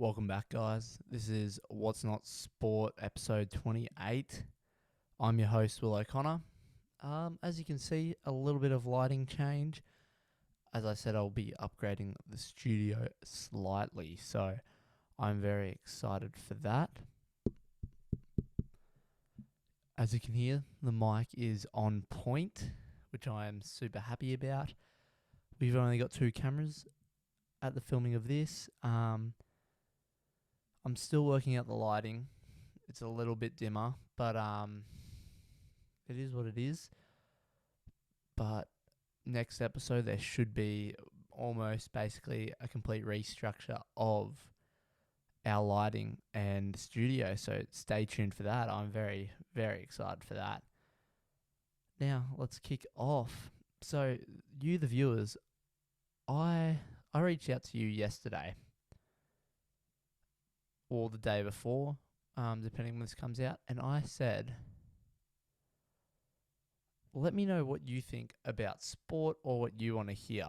Welcome back, guys. This is What's Not Sport, episode 28. I'm your host, Will O'Connor. As you can see, a little bit of lighting change. As I said, I'll be upgrading the studio slightly, so I'm very excited for that. As you can hear, the mic is on point, which I am super happy about. We've only got 2 cameras at the filming of this. I'm still working out the lighting. It's a little bit dimmer, but it is what it is. But next episode there should be almost basically a complete restructure of our lighting and studio, so stay tuned for that. I'm very, very excited for that. Now, let's kick off. So, you the viewers, I reached out to you yesterday or the day before, depending when this comes out, and I said, let me know what you think about sport or what you want to hear.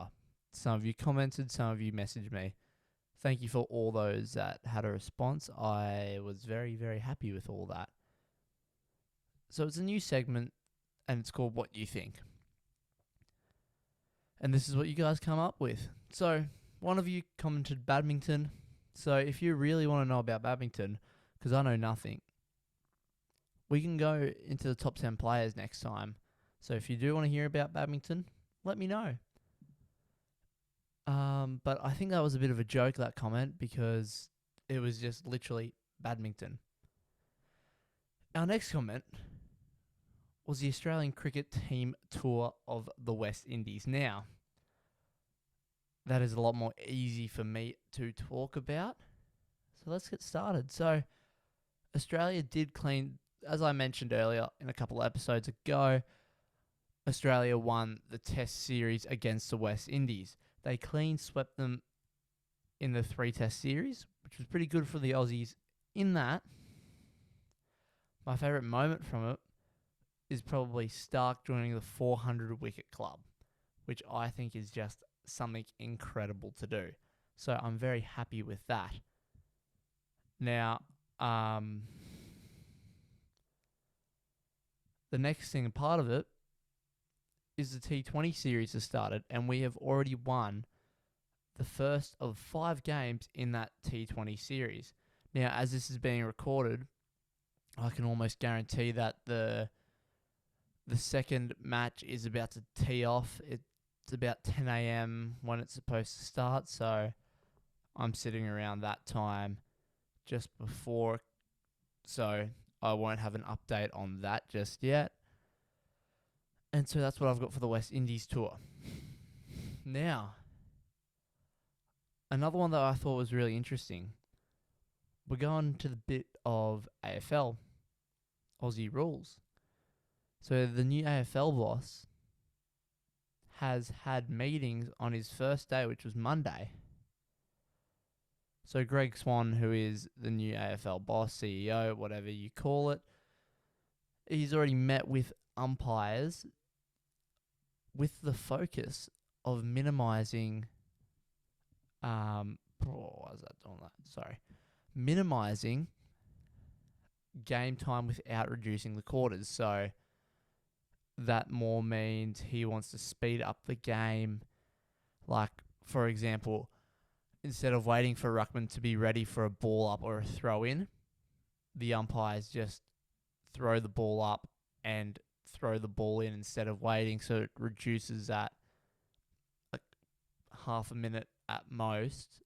Some of you commented, some of you messaged me. Thank you for all those that had a response. I was very, very happy with all that. So it's a new segment, and it's called What You Think. And this is what you guys come up with. So one of you commented badminton. So if you really want to know about badminton, because I know nothing, we can go into the top 10 players next time. So if you do want to hear about badminton, let me know. But I think that was a bit of a joke, that comment, because it was just literally badminton. Our next comment was the Australian cricket team tour of the West Indies. Now, that is a lot more easy for me to talk about. So let's get started. So Australia did clean, as I mentioned earlier in a couple of episodes ago, Australia won the Test series against the West Indies. They clean swept them in the 3 Test series, which was pretty good for the Aussies. In that, my favourite moment from it is probably Stark joining the 400 wicket club, which I think is just something incredible to do. So I'm very happy with that. Now, the next thing, part of it, is the T20 series has started, and we have already won the first of 5 games in that T20 series. Now, as this is being recorded, I can almost guarantee that the second match is about to tee off. It's about 10 a.m. when it's supposed to start, so I'm sitting around that time just before, so I won't have an update on that just yet. And so that's what I've got for the West Indies tour. Now, another one that I thought was really interesting. We're going to the bit of AFL, Aussie rules. So the new AFL boss has had meetings on his first day, which was Monday. So Greg Swan, who is the new AFL boss, CEO, whatever you call it, he's already met with umpires with the focus of minimising, minimising game time without reducing the quarters. So that more means he wants to speed up the game. Like, for example, instead of waiting for ruckman to be ready for a ball up or a throw in, the umpires just throw the ball up and throw the ball in instead of waiting, so it reduces that like half a minute at most.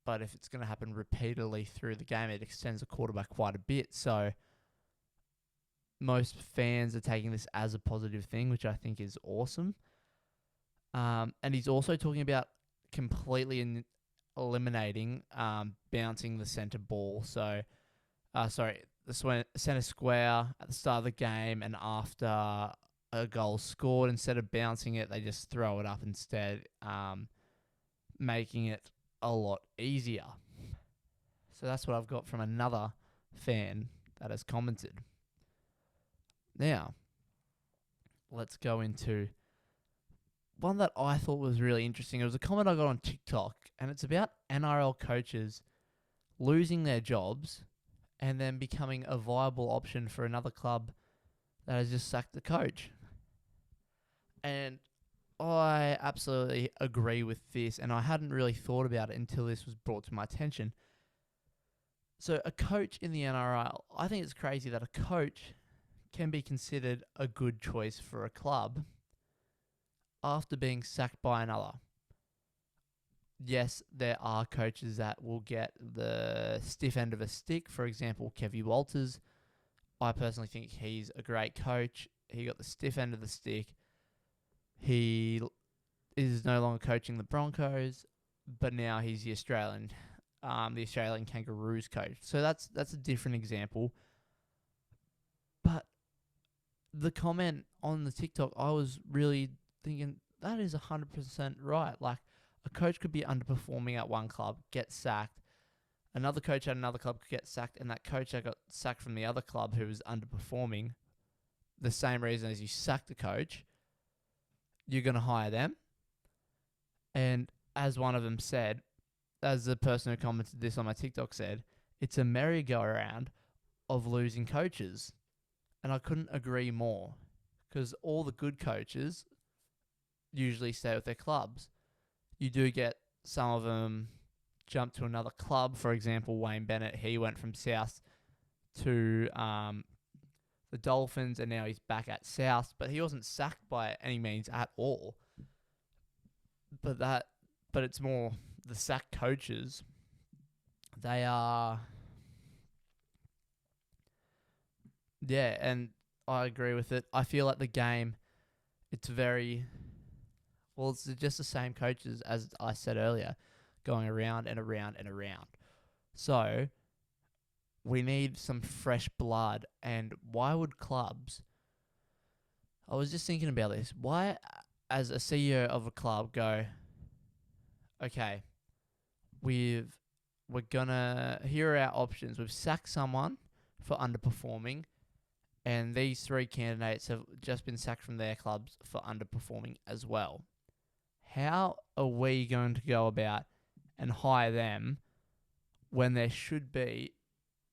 But if it's going to happen repeatedly through the game, it extends the quarter by quite a bit. So most fans are taking this as a positive thing, which I think is awesome. And he's also talking about completely eliminating bouncing the centre ball. So, the centre square at the start of the game and after a goal scored, instead of bouncing it, they just throw it up instead, making it a lot easier. So that's what I've got from another fan that has commented. Now, let's go into one that I thought was really interesting. It was a comment I got on TikTok, and it's about NRL coaches losing their jobs, and then becoming a viable option for another club that has just sacked the coach. And I absolutely agree with this, and I hadn't really thought about it until this was brought to my attention. So a coach in the NRL, I think it's crazy that a coach can be considered a good choice for a club after being sacked by another. Yes, there are coaches that will get the stiff end of a stick. For example, Kevin Walters. I personally think he's a great coach. He got the stiff end of the stick. He is no longer coaching the Broncos, but now he's the Australian Kangaroos coach. So that's a different example. But the comment on the TikTok, I was really thinking that is 100% right. Like, a coach could be underperforming at one club, get sacked. Another coach at another club could get sacked, and that coach that got sacked from the other club who was underperforming, the same reason as you sacked the coach, you're going to hire them. And as one of them said, as the person who commented this on my TikTok said, it's a merry-go-round of losing coaches. And I couldn't agree more, because all the good coaches usually stay with their clubs. You do get some of them jump to another club. For example, Wayne Bennett, he went from South to the Dolphins, and now he's back at South, but he wasn't sacked by any means at all. But it's more the sacked coaches. They are, yeah, and I agree with it. I feel like the game, it's just the same coaches as I said earlier, going around and around and around. So we need some fresh blood. And why would clubs, I was just thinking about this, why as a CEO of a club go, okay, here are our options. We've sacked someone for underperforming, and these three candidates have just been sacked from their clubs for underperforming as well. How are we going to go about and hire them when there should be?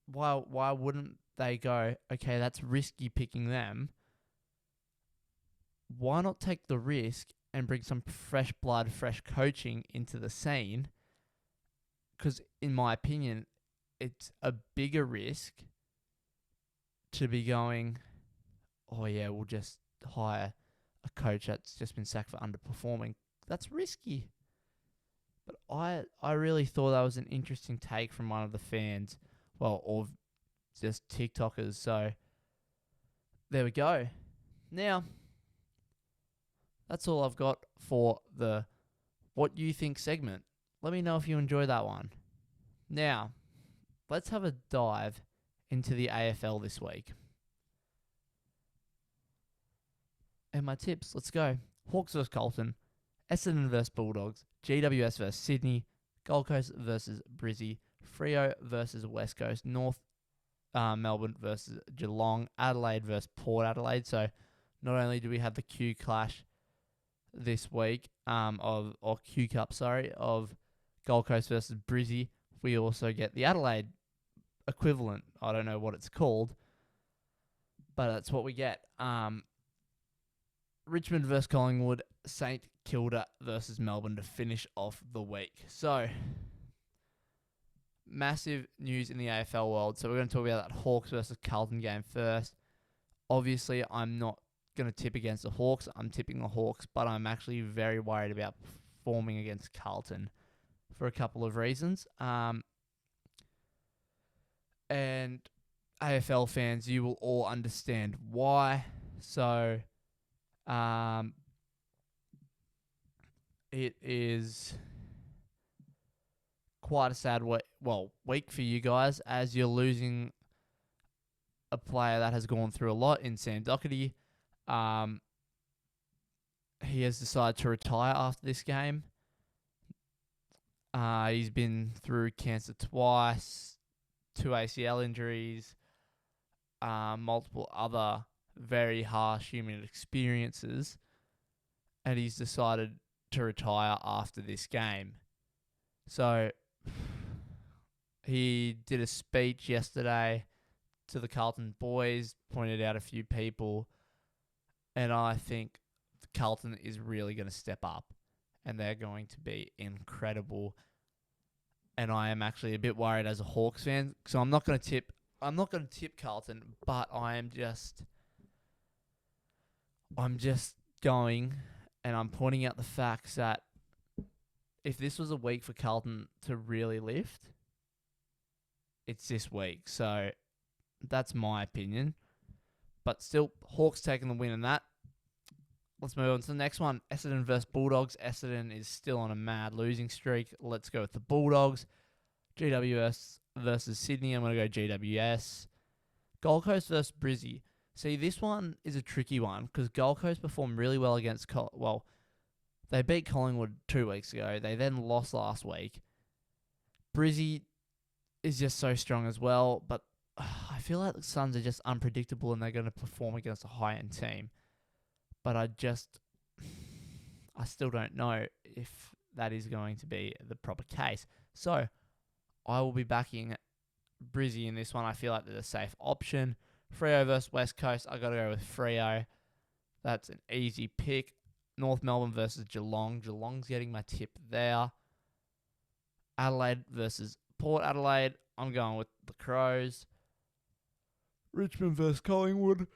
Why wouldn't they go, okay, that's risky picking them. Why not take the risk and bring some fresh blood, fresh coaching into the scene? Because in my opinion, it's a bigger risk to be going, oh yeah, we'll just hire a coach that's just been sacked for underperforming. That's risky. But I really thought that was an interesting take from one of the fans. Well, or just TikTokers. So there we go. Now, that's all I've got for the What You Think segment. Let me know if you enjoy that one. Now, let's have a dive into the AFL this week. And my tips, let's go. Hawks versus Carlton, Essendon versus Bulldogs, GWS versus Sydney, Gold Coast versus Brizzy, Freo versus West Coast, North Melbourne versus Geelong, Adelaide versus Port Adelaide. So not only do we have the Q Clash this week, of Gold Coast versus Brizzy, we also get the Adelaide equivalent. I don't know what it's called, but that's what we get. Richmond versus Collingwood, St Kilda versus Melbourne to finish off the week. So, massive news in the AFL world. So we're going to talk about that Hawks versus Carlton game first. Obviously, I'm not going to tip against the Hawks. I'm tipping the Hawks, but I'm actually very worried about performing against Carlton for a couple of reasons. And AFL fans, you will all understand why. So, it is quite a sad week for you guys, as you're losing a player that has gone through a lot in Sam Doherty. He has decided to retire after this game. He's been through cancer twice, 2 ACL injuries, multiple other very harsh human experiences, and he's decided to retire after this game. So He did a speech yesterday to the Carlton boys, pointed out a few people, and I think Carlton is really going to step up, and they're going to be incredible. And I am actually a bit worried as a Hawks fan, so I'm not going to tip. I'm not going to tip Carlton, but I'm just going, and I'm pointing out the facts that if this was a week for Carlton to really lift, it's this week. So that's my opinion. But still, Hawks taking the win in that. Let's move on to the next one. Essendon versus Bulldogs. Essendon is still on a mad losing streak. Let's go with the Bulldogs. GWS versus Sydney. I'm going to go GWS. Gold Coast versus Brizzy. See, this one is a tricky one because Gold Coast performed really well against... they beat Collingwood 2 weeks ago. They then lost last week. Brizzy is just so strong as well, but I feel like the Suns are just unpredictable and they're going to perform against a high-end team. But I still don't know if that is going to be the proper case. So, I will be backing Brizzy in this one. I feel like they're a safe option. Freo versus West Coast. I got to go with Freo. That's an easy pick. North Melbourne versus Geelong. Geelong's getting my tip there. Adelaide versus Port Adelaide. I'm going with the Crows. Richmond versus Collingwood.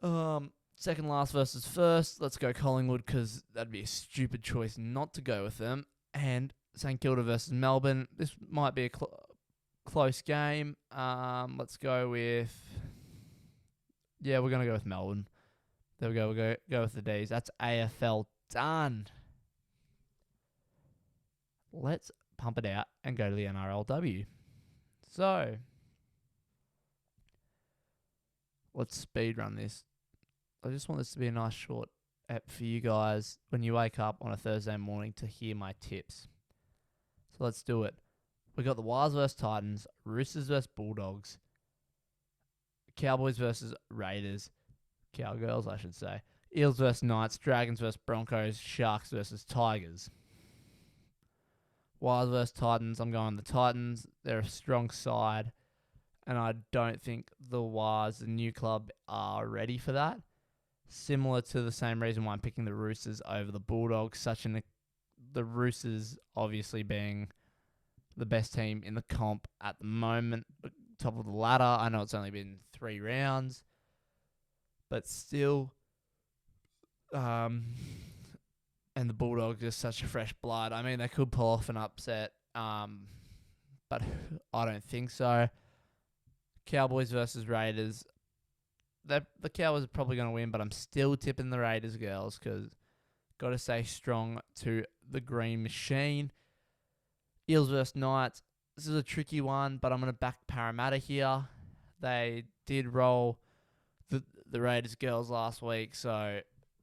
Second last versus first. Let's go Collingwood because that'd be a stupid choice not to go with them. And St Kilda versus Melbourne. This might be a close game. Let's go with... Yeah, we're going to go with Melbourne. There we go. We'll go with the Ds. That's AFL done. Let's pump it out and go to the NRLW. So, let's speed run this. I just want this to be a nice short app for you guys when you wake up on a Thursday morning to hear my tips. So let's do it. We got the Wires versus Titans, Roosters versus Bulldogs, Cowboys versus Raiders, Cowgirls I should say, Eels versus Knights, Dragons versus Broncos, Sharks versus Tigers. Wires versus Titans, I'm going the Titans. They're a strong side, and I don't think the Wires, the new club, are ready for that. Similar to the same reason why I'm picking the Roosters over the Bulldogs. The Roosters obviously being the best team in the comp at the moment, top of the ladder. I know it's only been 3 rounds, but still, and the Bulldogs are such a fresh blood. I mean, they could pull off an upset, but I don't think so. Cowboys versus Raiders. The Cowboys are probably going to win, but I'm still tipping the Raiders, girls, because got to stay strong to the green machine. Eels versus Knights. This is a tricky one, but I'm going to back Parramatta here. They did roll the Raiders girls last week, so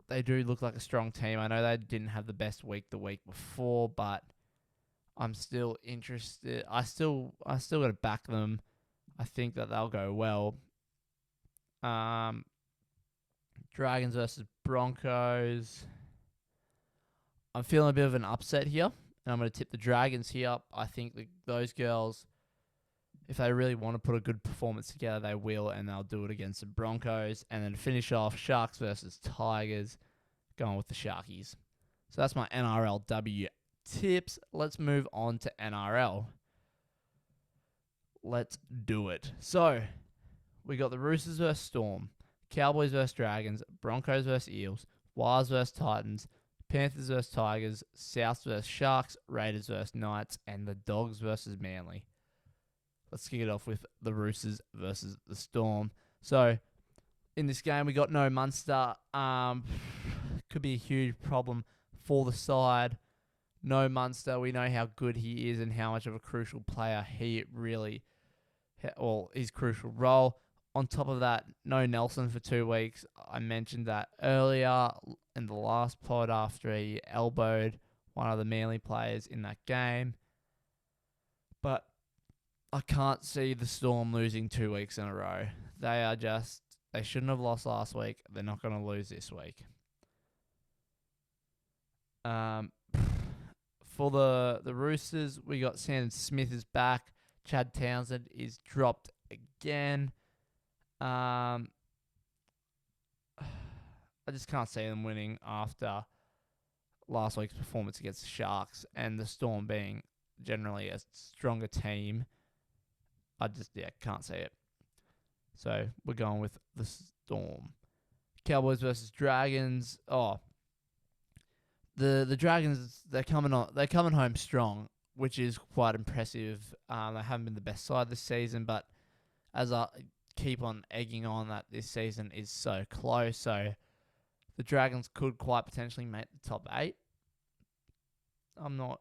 they do look like a strong team. I know they didn't have the best week the week before, but I'm still interested. I still got to back them. I think that they'll go well. Dragons versus Broncos. I'm feeling a bit of an upset here, and I'm going to tip the Dragons here. I think those girls, if they really want to put a good performance together, they will, and they'll do it against the Broncos. And then finish off Sharks versus Tigers, going with the Sharkies. So that's my NRLW tips. Let's move on to NRL. Let's do it. So, we got the Roosters versus Storm, Cowboys versus Dragons, Broncos versus Eels, Wires versus Titans, Panthers versus Tigers, Souths versus Sharks, Raiders versus Knights, and the Dogs versus Manly. Let's kick it off with the Roosters versus the Storm. So, in this game, we got no Munster. Could be a huge problem for the side. No Munster. We know how good he is and how much of a crucial player he really, his crucial role. On top of that, no Nelson for 2 weeks. I mentioned that earlier in the last pod after he elbowed one of the Manly players in that game. But I can't see the Storm losing 2 weeks in a row. They shouldn't have lost last week. They're not going to lose this week. For the Roosters, we got Sam Smith is back. Chad Townsend is dropped again. I just can't see them winning after last week's performance against the Sharks and the Storm being generally a stronger team. I just, can't see it. So we're going with the Storm. Cowboys versus Dragons. Oh, the Dragons, they're coming home strong, which is quite impressive. They haven't been the best side this season, but as I keep on egging on that this season is so close, so the Dragons could quite potentially make the top 8. I'm not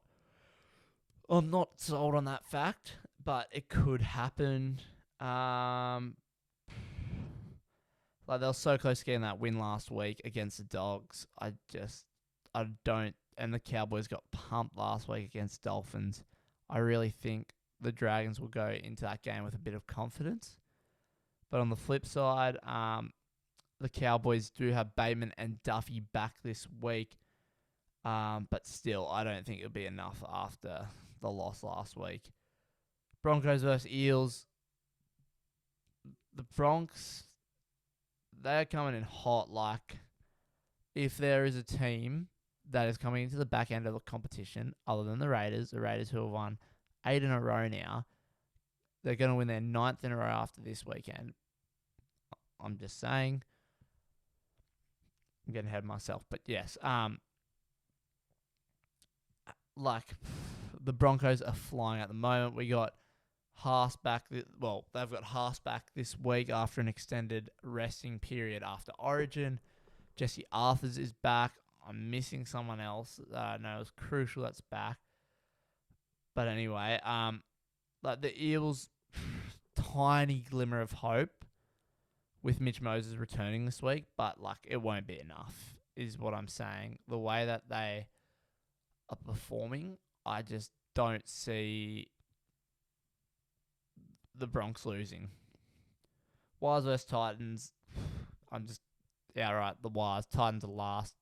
sold on that fact, but it could happen. Like they were so close to getting that win last week against the Dogs. I don't. And the Cowboys got pumped last week against Dolphins. I really think the Dragons will go into that game with a bit of confidence. But on the flip side, the Cowboys do have Bateman and Duffy back this week. But still, I don't think it'll be enough after the loss last week. Broncos versus Eels. The Bronx, they're coming in hot. Like, if there is a team that is coming into the back end of the competition, other than the Raiders who have won 8 in a row now, they're going to win their 9th in a row after this weekend. I'm just saying. I'm getting ahead of myself. But yes, like, the Broncos are flying at the moment. We got Haas back. They've got Haas back this week after an extended resting period after Origin. Jesse Arthurs is back. I'm missing someone else. No, it's crucial that's back. But anyway, like the Eels, tiny glimmer of hope with Mitch Moses returning this week, but like it won't be enough, is what I'm saying. The way that they are performing, I just don't see the Bronx losing. Wires versus Titans, the Wires. Titans are last.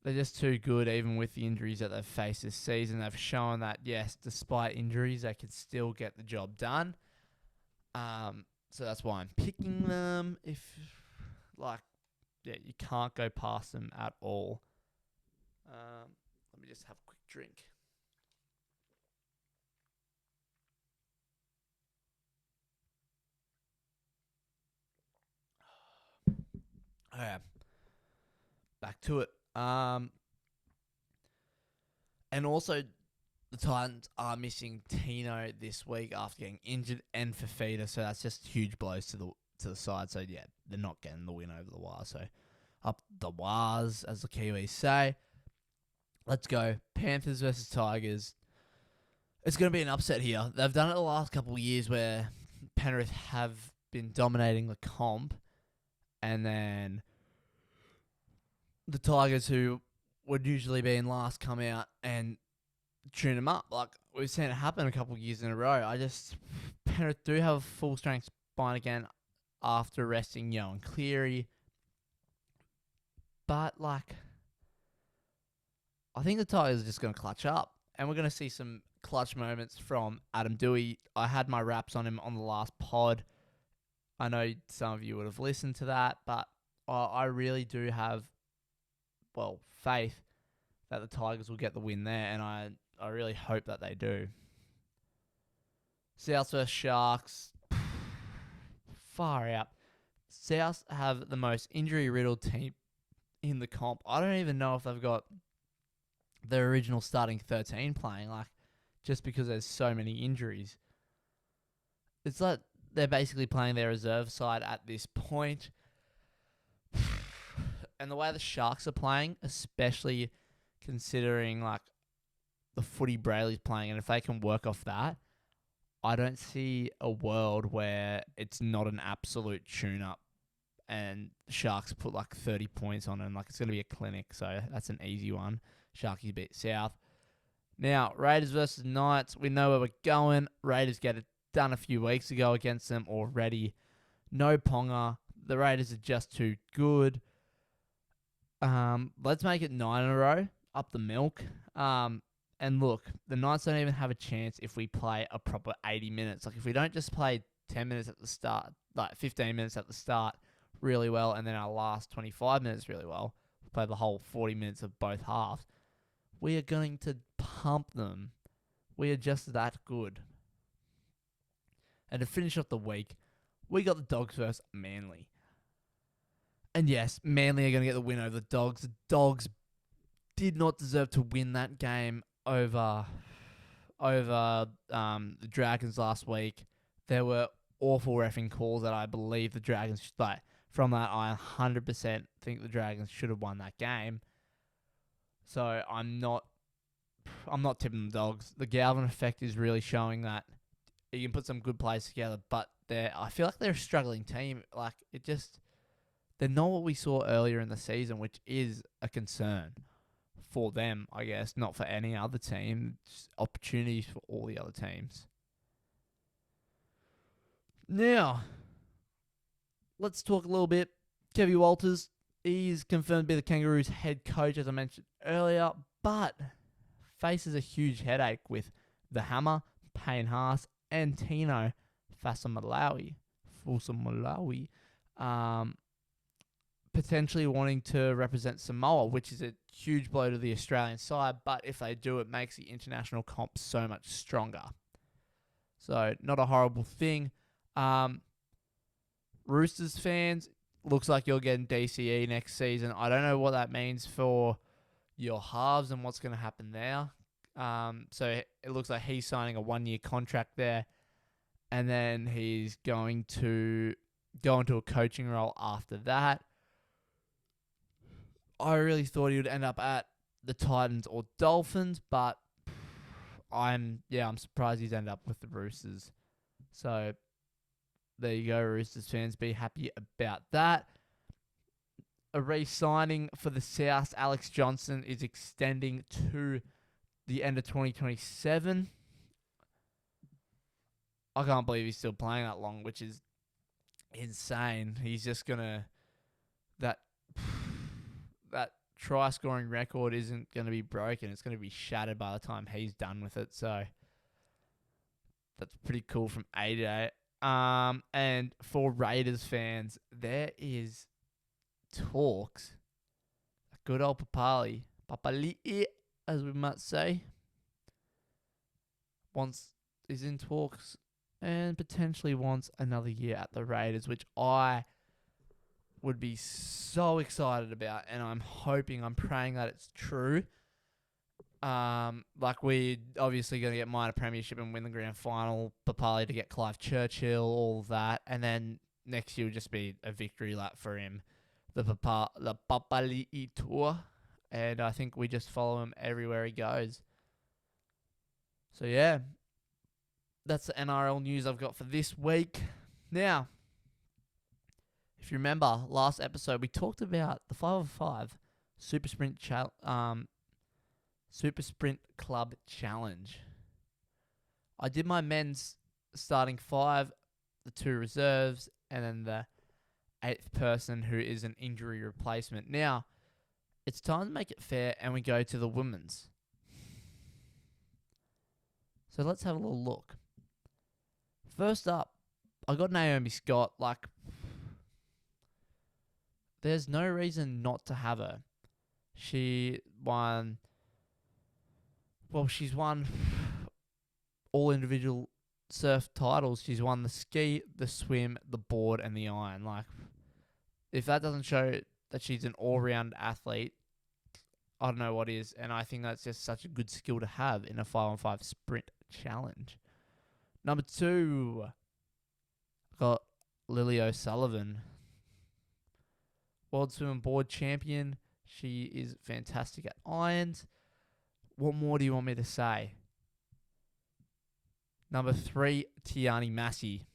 They're just too good, even with the injuries that they've faced this season. They've shown that, yes, despite injuries, they can still get the job done. So that's why I'm picking them. You can't go past them at all. Let me just have a quick drink. Okay, back to it. And also, the Titans are missing Tino this week after getting injured, and Fafita, so that's just huge blows to the side. So yeah, they're not getting the win over the Wires. So up the Wires, as the Kiwis say. Let's go. Panthers versus Tigers. It's going to be an upset here. They've done it the last couple of years where Penrith have been dominating the comp, and then the Tigers, who would usually be in last, come out and tune them up. Like, we've seen it happen a couple of years in a row. Penrith do have a full strength spine again after resting Yo and Cleary. But, like, I think the Tigers are just going to clutch up. And we're going to see some clutch moments from Adam Dewey. I had my raps on him on the last pod. I know some of you would have listened to that, but I really do have, faith that the Tigers will get the win there, and I really hope that they do. South versus Sharks. Far out. South have the most injury-riddled team in the comp. I don't even know if they've got their original starting 13 playing, just because there's so many injuries. It's like they're basically playing their reserve side at this point. And the way the Sharks are playing, especially considering the footy Brayley's playing, and if they can work off that, I don't see a world where it's not an absolute tune-up and Sharks put 30 points on it, and it's going to be a clinic, so that's an easy one. Sharkies beat South. Now, Raiders versus Knights, we know where we're going. Raiders get it done a few weeks ago against them already. No Ponga. The Raiders are just too good. Let's make it 9 in a row. Up the milk. And look, the Knights don't even have a chance if we play a proper 80 minutes. Like, if we don't just play 10 minutes at the start, like 15 minutes at the start really well, and then our last 25 minutes really well, play the whole 40 minutes of both halves, we are going to pump them. We are just that good. And to finish off the week, we got the Dogs versus Manly. And yes, Manly are going to get the win over the Dogs. The Dogs did not deserve to win that game over the Dragons last week. There were awful reffing calls that I believe the Dragons, like, from that, I 100% think the Dragons should have won that game. So I'm not tipping the Dogs. The Galvin effect is really showing that you can put some good plays together, but I feel like they're a struggling team. Like, they're not what we saw earlier in the season, which is a concern for them, I guess, not for any other team. Just opportunities for all the other teams. Now, let's talk a little bit. Kevin Walters, he's confirmed to be the Kangaroos head coach, as I mentioned earlier, but faces a huge headache with the Hammer, Payne Haas, and Tino Fa'asuamaleaui, potentially wanting to represent Samoa, which is a huge blow to the Australian side, but if they do, it makes the international comp so much stronger. So, not a horrible thing. Roosters fans, looks like you're getting DCE next season. I don't know what that means for your halves and what's going to happen there. So it looks like he's signing a 1-year contract there, and then he's going to go into a coaching role after that. I really thought he would end up at the Titans or Dolphins, but I'm surprised he's ended up with the Roosters. So there you go, Roosters fans. Be happy about that. A re-signing for the South, Alex Johnson, is extending to the end of 2027. I can't believe he's still playing that long, which is insane. He's just gonna that try-scoring record isn't going to be broken. It's going to be shattered by the time he's done with it. So that's pretty cool from AJ. And for Raiders fans, there is talks. Good old Papali'i, as we might say, is in talks and potentially wants another year at the Raiders, which I would be so excited about, and I'm praying that it's true. Like, we're obviously going to get minor premiership and win the grand final, Papali'i to get Clive Churchill, all that, and then next year will just be a victory lap for him, the Papali'i tour, and I think we just follow him everywhere he goes. So yeah, that's the NRL news I've got for this week. Now, if you remember, last episode we talked about the 5x5 Super Sprint Club Challenge. I did my men's starting 5, the 2 reserves, and then the 8th person who is an injury replacement. Now, it's time to make it fair, and we go to the women's. So let's have a little look. First up, I got Naomi Scott. Like, there's no reason not to have her. She's won all individual surf titles. She's won the ski, the swim, the board, and the iron. Like, if that doesn't show that she's an all-round athlete, I don't know what is. And I think that's just such a good skill to have in a 5-on-5 sprint challenge. Number 2, got Lily O'Sullivan. World Swim and Board Champion. She is fantastic at irons. What more do you want me to say? Number 3, Tiani Massey.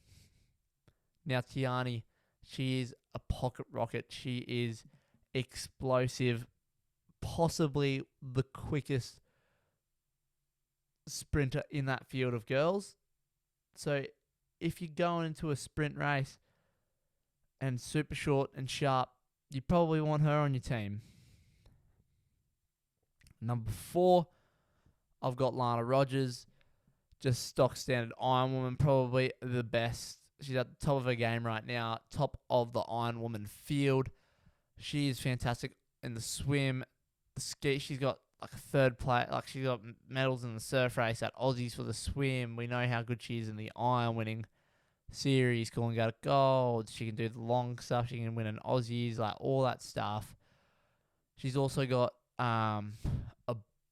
Now, Tiani, she is a pocket rocket. She is explosive. Possibly the quickest sprinter in that field of girls. So, if you're going into a sprint race and super short and sharp, you probably want her on your team. Number 4, I've got Lana Rogers, just stock standard Iron Woman, probably the best. She's at the top of her game right now, top of the Iron Woman field. She is fantastic in the swim, the ski. She's got like a third place, like she's got medals in the surf race at Aussies for the swim. We know how good she is in the iron, winning series, calling out gold. She can do the long stuff. She can win an Aussies, like all that stuff. She's also got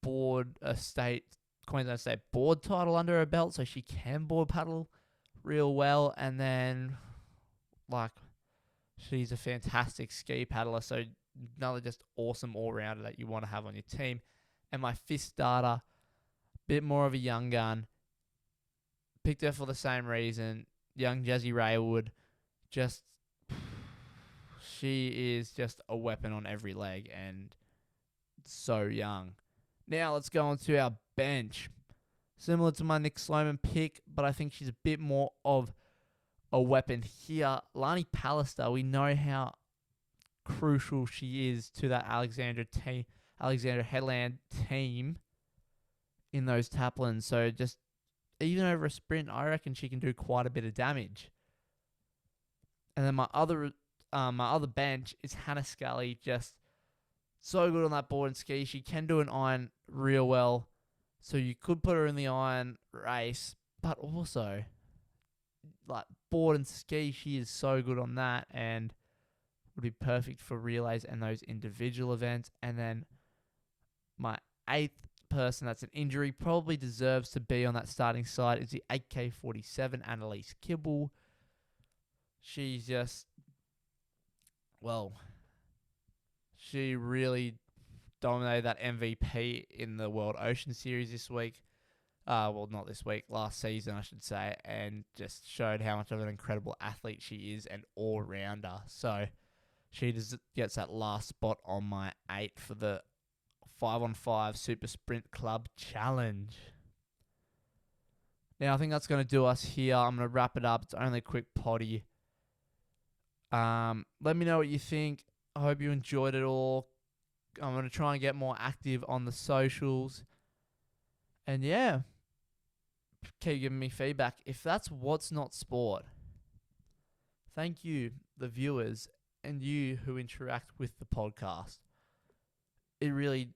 Queensland State board title under her belt, so she can board paddle real well. And then, like, she's a fantastic ski paddler, so another just awesome all-rounder that you want to have on your team. And my fifth starter, bit more of a young gun. Picked her for the same reason. Young Jazzy Raywood. She is just a weapon on every leg and so young. Now let's go on to our bench. Similar to my Nick Sloman pick, but I think she's a bit more of a weapon here. Lani Pallister, we know how crucial she is to that Alexandra Headland team in those taplins. So just even over a sprint, I reckon she can do quite a bit of damage. And then my other bench is Hannah Scully, just so good on that board and ski. She can do an iron real well, so you could put her in the iron race, but also like board and ski, she is so good on that and would be perfect for relays and those individual events. And then my eighth person that's an injury, probably deserves to be on that starting side, is the 8K47 Annalise Kibble. She's just, well, she really dominated that MVP in the World Ocean Series this week. Well, not this week, last season, I should say, and just showed how much of an incredible athlete she is and all-rounder. So she gets that last spot on my 8 for the 5-on-5 Super Sprint Club Challenge. Now, I think that's going to do us here. I'm going to wrap it up. It's only a quick potty. Let me know what you think. I hope you enjoyed it all. I'm going to try and get more active on the socials. And yeah, keep giving me feedback. If that's what's not sport, thank you, the viewers, and you who interact with the podcast. It really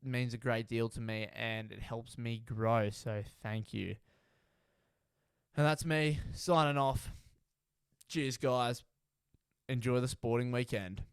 means a great deal to me and it helps me grow. So thank you. And that's me signing off. Cheers, guys. Enjoy the sporting weekend.